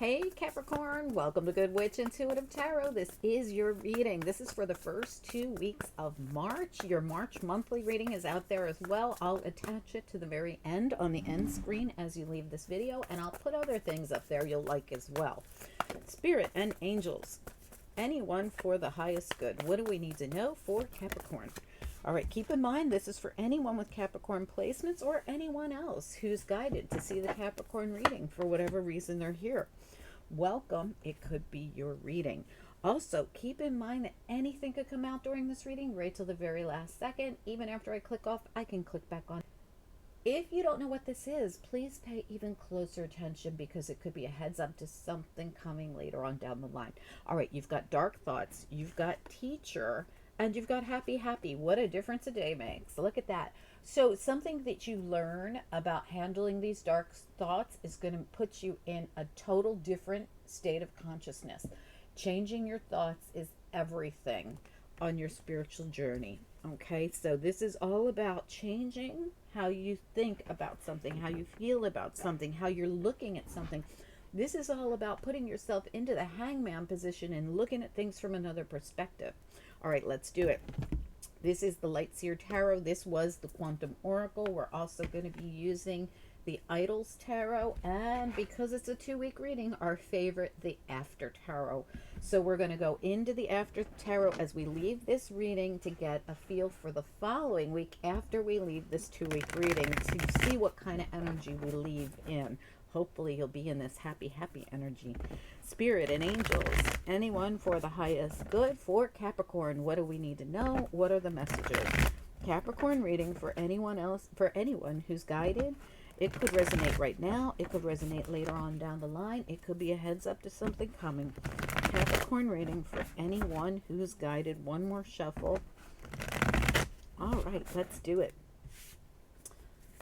Hey Capricorn, welcome to Good Witch Intuitive Tarot. This is your reading. This is for the first 2 weeks of March. Your March monthly reading is out there as well. I'll attach it to the very end on the end screen as you leave this video, and I'll put other things up there you'll like as well. Spirit and angels, anyone for the highest good. What do we need to know for Capricorn? All right, keep in mind this is for anyone with Capricorn placements or anyone else who's guided to see the Capricorn reading for whatever reason they're here. Welcome. It could be your reading. Also, keep in mind that anything could come out during this reading right till the very last second. Even after I click off, I can click back on. If you don't know what this is, please pay even closer attention because it could be a heads up to something coming later on down the line. All right, you've got dark thoughts, you've got teacher, and you've got happy, happy. What a difference a day makes. Look at that. So something that you learn about handling these dark thoughts is going to put you in a total different state of consciousness. Changing your thoughts is everything on your spiritual journey. Okay, so this is all about changing how you think about something, how you feel about something, how you're looking at something. This is all about putting yourself into the hangman position and looking at things from another perspective. All right, let's do it. This is the Light Seer Tarot. This was the Quantum Oracle. We're also going to be using the Idols Tarot. And because it's a 2-week reading, our favorite, the After Tarot. So we're going to go into the After Tarot as we leave this reading to get a feel for the following week after we leave this 2-week reading to see what kind of energy we leave in. Hopefully you'll be in this happy, happy energy. Spirit and angels, anyone for the highest good for Capricorn. What do we need to know? What are the messages? Capricorn reading for anyone else, for anyone who's guided. It could resonate right now. It could resonate later on down the line. It could be a heads up to something coming. Capricorn reading for anyone who's guided. One more shuffle. All right, let's do it.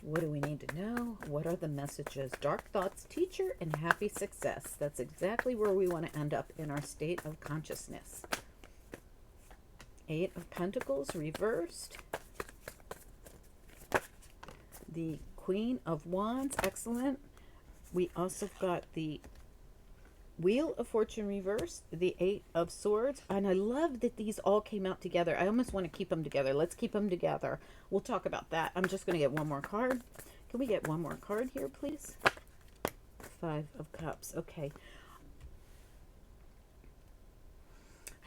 What do we need to know? What are the messages? Dark thoughts, teacher, and happy success. That's exactly where we want to end up in our state of consciousness. 8 of Pentacles reversed. The Queen of Wands, excellent. We also got the Wheel of Fortune reversed, the 8 of Swords, and I love that these all came out together. I almost want to keep them together. Let's keep them together. We'll talk about that. I'm just going to get one more card. Can we get one more card here, please? 5 of Cups. Okay.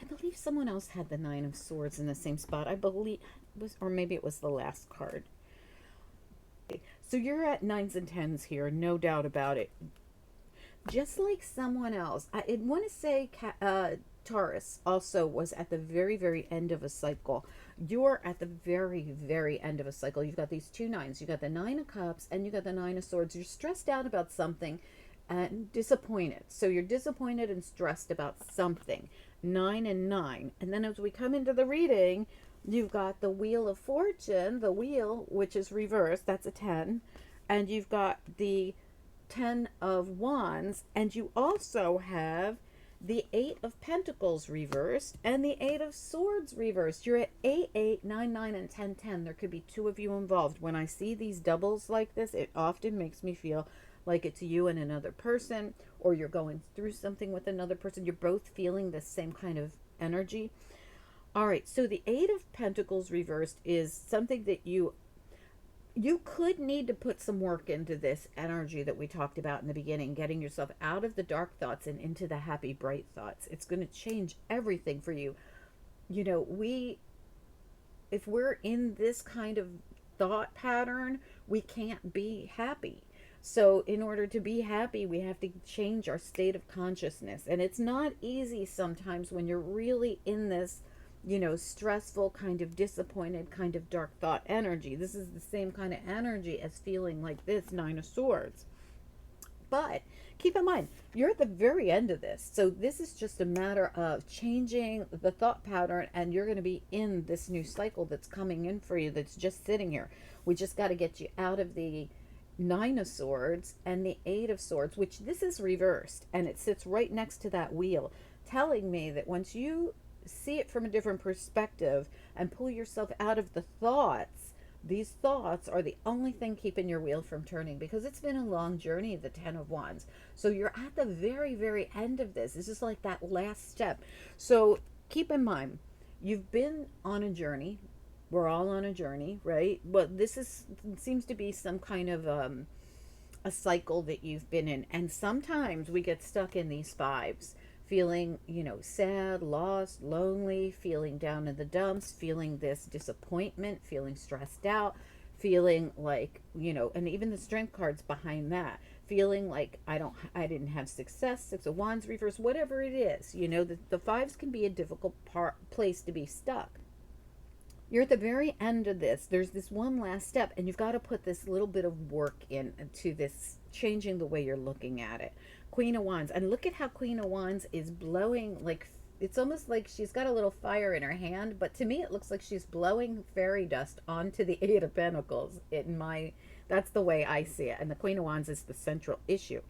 I believe someone else had the 9 of Swords in the same spot. I believe it was, or maybe it was the last card. Okay. So you're at 9s and 10s here, no doubt about it. Just like someone else, I want to say Taurus also was at the very, very end of a cycle. You're at the very, very end of a cycle. You've got these 2 9s. You got the 9 of Cups and you got the 9 of Swords. You're stressed out about something and disappointed. So you're disappointed and stressed about something. 9 and 9. And then as we come into the reading, you've got the Wheel of Fortune, the wheel, which is reversed. That's a 10. And you've got the 10 of Wands, and you also have the 8 of Pentacles reversed and the 8 of Swords reversed. You're at 8, 8, 9, 9, and 10, 10. There could be 2 of you involved. When I see these doubles like this, it often makes me feel like it's you and another person, or you're going through something with another person. You're both feeling the same kind of energy. All right, so the 8 of Pentacles reversed is something that you could need to put some work into this energy that we talked about in the beginning, getting yourself out of the dark thoughts and into the happy, bright thoughts. It's going to change everything for you. You know, if we're in this kind of thought pattern, we can't be happy. So in order to be happy, we have to change our state of consciousness. And it's not easy sometimes when you're really in this, you know, stressful, kind of disappointed, kind of dark thought energy. This is the same kind of energy as feeling like this 9 of Swords. But keep in mind, you're at the very end of this. So this is just a matter of changing the thought pattern, and you're going to be in this new cycle that's coming in for you that's just sitting here. We just got to get you out of the 9 of Swords and the 8 of Swords, which this is reversed, and it sits right next to that wheel, telling me that once you see it from a different perspective and pull yourself out of the thoughts, These thoughts are the only thing keeping your wheel from turning, because it's been a long journey, the 10 of Wands. So you're at the very, very end of this. This is like that last step. So keep in mind, you've been on a journey. We're all on a journey, right? But this is seems to be some kind of a cycle that you've been in. And sometimes we get stuck in these fives, feeling, sad, lost, lonely, feeling down in the dumps, feeling this disappointment, feeling stressed out, feeling like, and even the strength cards behind that, feeling like I didn't have success, 6 of Wands reverse, whatever it is. The fives can be a difficult place to be stuck. You're at the very end of this. There's this one last step, and you've got to put this little bit of work into this, changing the way you're looking at it. Queen of Wands. And look at how Queen of Wands is blowing, like, it's almost like she's got a little fire in her hand, but to me it looks like she's blowing fairy dust onto the Eight of Pentacles. That's the way I see it. And the Queen of Wands is the central issue.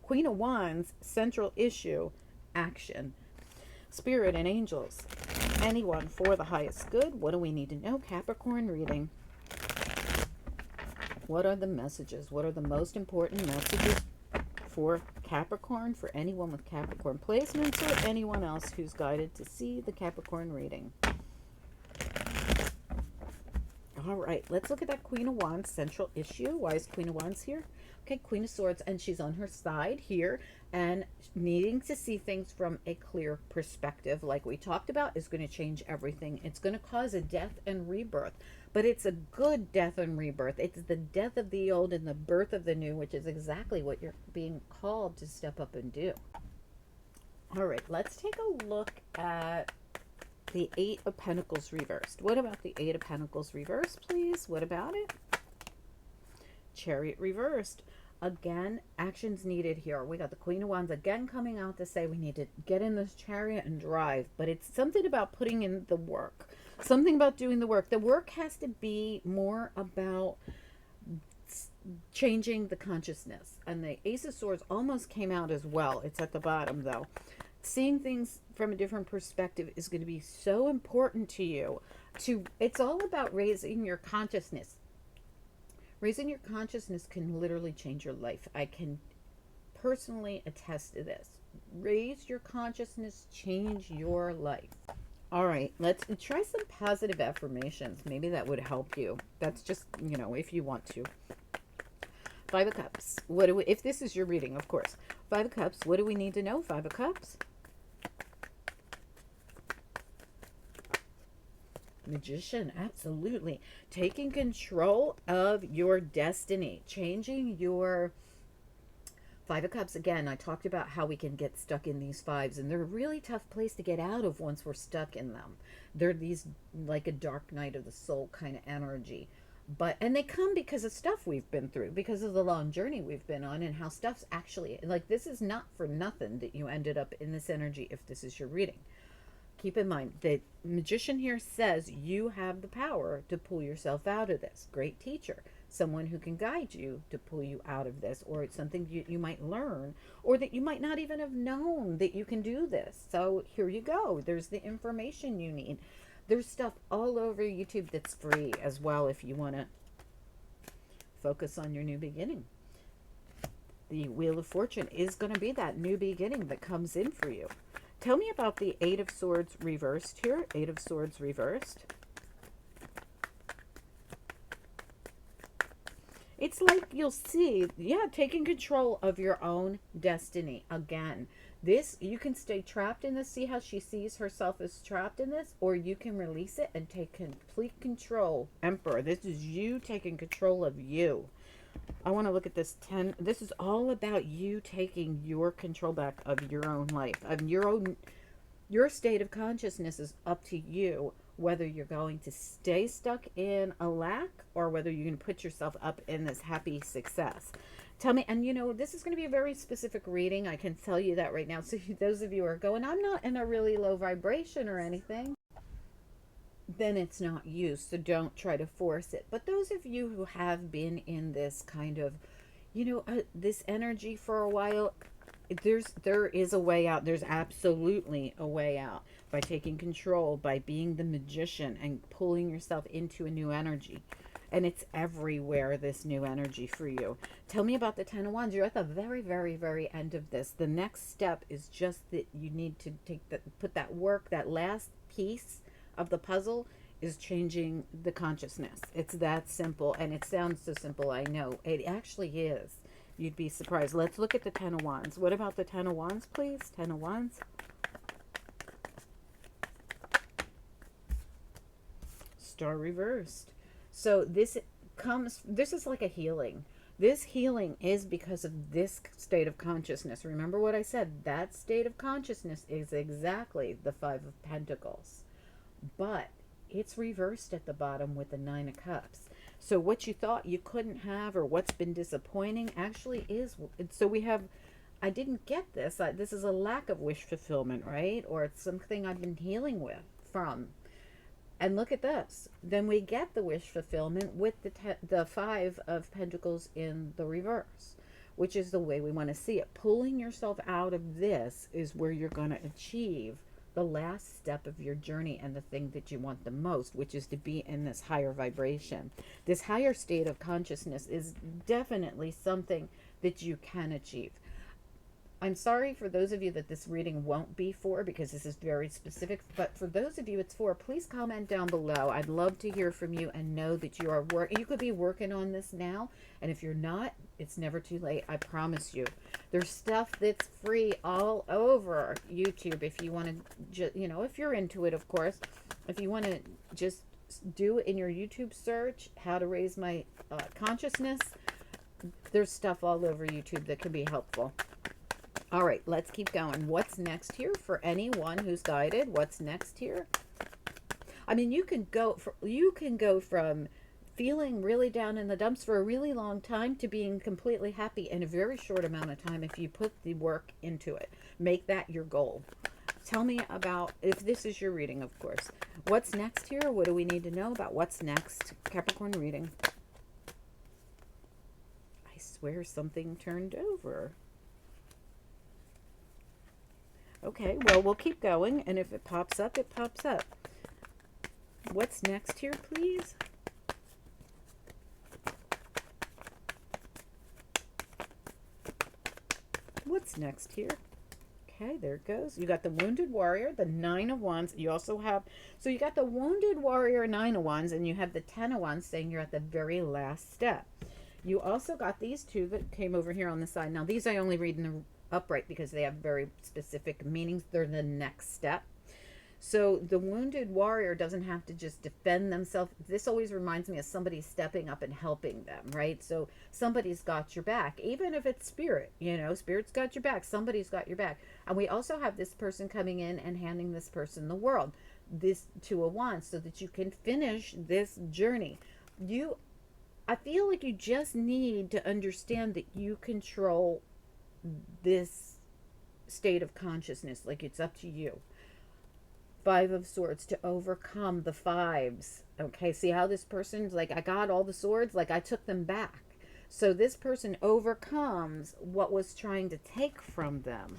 Queen of Wands, central issue, action. Spirit and angels, anyone for the highest good. What do we need to know? Capricorn reading. What are the messages? What are the most important messages for Capricorn, for anyone with Capricorn placements or anyone else who's guided to see the Capricorn reading? All right, let's look at that Queen of Wands central issue. Why is Queen of Wands here? Okay, Queen of Swords, and she's on her side here and needing to see things from a clear perspective, like we talked about, is going to change everything. It's going to cause a death and rebirth, but it's a good death and rebirth. It's the death of the old and the birth of the new, which is exactly what you're being called to step up and do. All right, let's take a look at the Eight of Pentacles reversed. What about the Eight of Pentacles reversed, please? What about it? Chariot reversed. Again, actions needed here. We got the Queen of Wands again coming out to say we need to get in this chariot and drive. But it's something about putting in the work. Something about doing the work. The work has to be more about changing the consciousness. And the Ace of Swords almost came out as well. It's at the bottom, though. Seeing things from a different perspective is going to be so important to you. It's all about raising your consciousness. Raising your consciousness can literally change your life. I can personally attest to this. Raise your consciousness, change your life. All right, let's try some positive affirmations. Maybe that would help you. That's just, if you want to. Five of Cups. If this is your reading, of course. Five of Cups. What do we need to know? Five of Cups. Magician, absolutely. Taking control of your destiny, changing your Five of Cups. Again, I talked about how we can get stuck in these fives, and they're a really tough place to get out of once we're stuck in them. They're these like a dark night of the soul kind of energy. And they come because of stuff we've been through, because of the long journey we've been on, and how stuff's actually, like, this is not for nothing that you ended up in this energy if this is your reading. Keep in mind, the Magician here says you have the power to pull yourself out of this. Great teacher, someone who can guide you to pull you out of this, or it's something you might learn, or that you might not even have known that you can do this. So here you go. There's the information you need. There's stuff all over YouTube that's free as well if you want to focus on your new beginning. The Wheel of Fortune is going to be that new beginning that comes in for you. Tell me about the Eight of Swords reversed here. Eight of Swords reversed. It's like you'll see, taking control of your own destiny. Again, you can stay trapped in this. See how she sees herself as trapped in this? Or you can release it and take complete control. Emperor, this is you taking control of you. I want to look at this 10. This is all about you taking your control back of your own life, of your state of consciousness is up to you, whether you're going to stay stuck in a lack or whether you can put yourself up in this happy success. Tell me, and this is going to be a very specific reading. I can tell you that right now. So those of you who are going, I'm not in a really low vibration or anything, then it's not you. So don't try to force it. But those of you who have been in this kind of, this energy for a while, there is a way out. There's absolutely a way out by taking control, by being the magician and pulling yourself into a new energy. and it's everywhere, this new energy for you. Tell me about the Ten of Wands. You're at the very, very, very end of this. The next step is just that you need to put that work, that last piece of the puzzle is changing the consciousness. It's that simple, and it sounds so simple, I know. It actually is. You'd be surprised. Let's look at the Ten of Wands. What about the Ten of Wands, please? Ten of Wands. Star reversed. So this is like a healing. This healing is because of this state of consciousness. Remember what I said? That state of consciousness is exactly the Five of Pentacles. But it's reversed at the bottom with the Nine of Cups. So what you thought you couldn't have, or what's been disappointing, actually is. So we have, I didn't get this. This is a lack of wish fulfillment, right? Or it's something I've been healing from. And look at this. Then we get the wish fulfillment with the Five of Pentacles in the reverse, which is the way we want to see it. Pulling yourself out of this is where you're going to achieve the last step of your journey and the thing that you want the most, which is to be in this higher vibration. This higher state of consciousness is definitely something that you can achieve. I'm sorry for those of you that this reading won't be for, because this is very specific, but for those of you it's for, please comment down below. I'd love to hear from you and know that you are you could be working on this now, and if you're not, it's never too late. I promise you. There's stuff that's free all over YouTube if you want to just, you know, if you're into it, of course. If you want to just do in your YouTube search how to raise my consciousness, there's stuff all over YouTube that can be helpful. All right, let's keep going. What's next here for anyone who's guided? What's next here? I mean, you can go from feeling really down in the dumps for a really long time to being completely happy in a very short amount of time if you put the work into it. Make that your goal. Tell me about, if this is your reading, of course. What's next here? What do we need to know about what's next? Capricorn reading. I swear something turned over. Okay, well, we'll keep going, and if it pops up, it pops up. What's next here, please? What's next here? Okay, there it goes. You got the Wounded Warrior, the Nine of Wands. You also have, so you got the Wounded Warrior, Nine of Wands, and you have the Ten of Wands saying you're at the very last step. You also got these two that came over here on the side. Now, these I only read in the upright because they have very specific meanings. They're the next step. So the Wounded Warrior doesn't have to just defend themselves. This always reminds me of somebody stepping up and helping them, right? So somebody's got your back, even if it's spirit, you know, spirit's got your back, somebody's got your back. And we also have this person coming in and handing this person the world, this Two of Wands, so that you can finish this journey. I feel like you just need to understand that you control this state of consciousness. Like, it's up to you. Five of Swords, to overcome the fives. Okay, see how this person's like, I got all the swords, like I took them back. So this person overcomes what was trying to take from them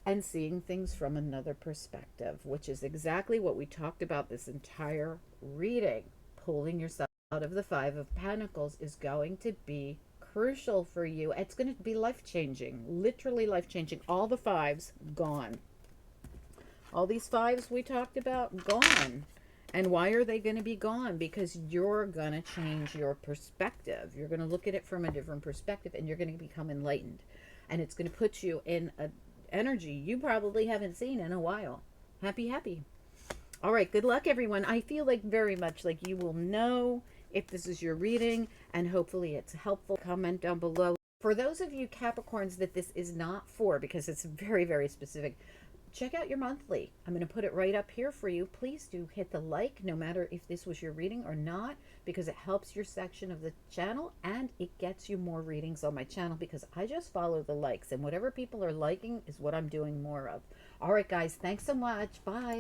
and seeing things from another perspective, which is exactly what we talked about this entire reading. Pulling yourself out of the Five of Pentacles is going to be crucial for you. It's going to be life-changing, literally life-changing. All the fives gone. All these fives we talked about, gone. And why are they going to be gone? Because you're going to change your perspective. You're going to look at it from a different perspective, and you're going to become enlightened. And it's going to put you in an energy you probably haven't seen in a while. Happy, happy. All right, good luck, everyone. I feel like very much like you will know if this is your reading, and hopefully it's helpful. Comment down below. For those of you Capricorns that this is not for, because it's very, very specific, check out your monthly. I'm going to put it right up here for you. Please do hit the like, no matter if this was your reading or not, because it helps your section of the channel, and it gets you more readings on my channel, because I just follow the likes, and whatever people are liking is what I'm doing more of. All right, guys, thanks so much. Bye.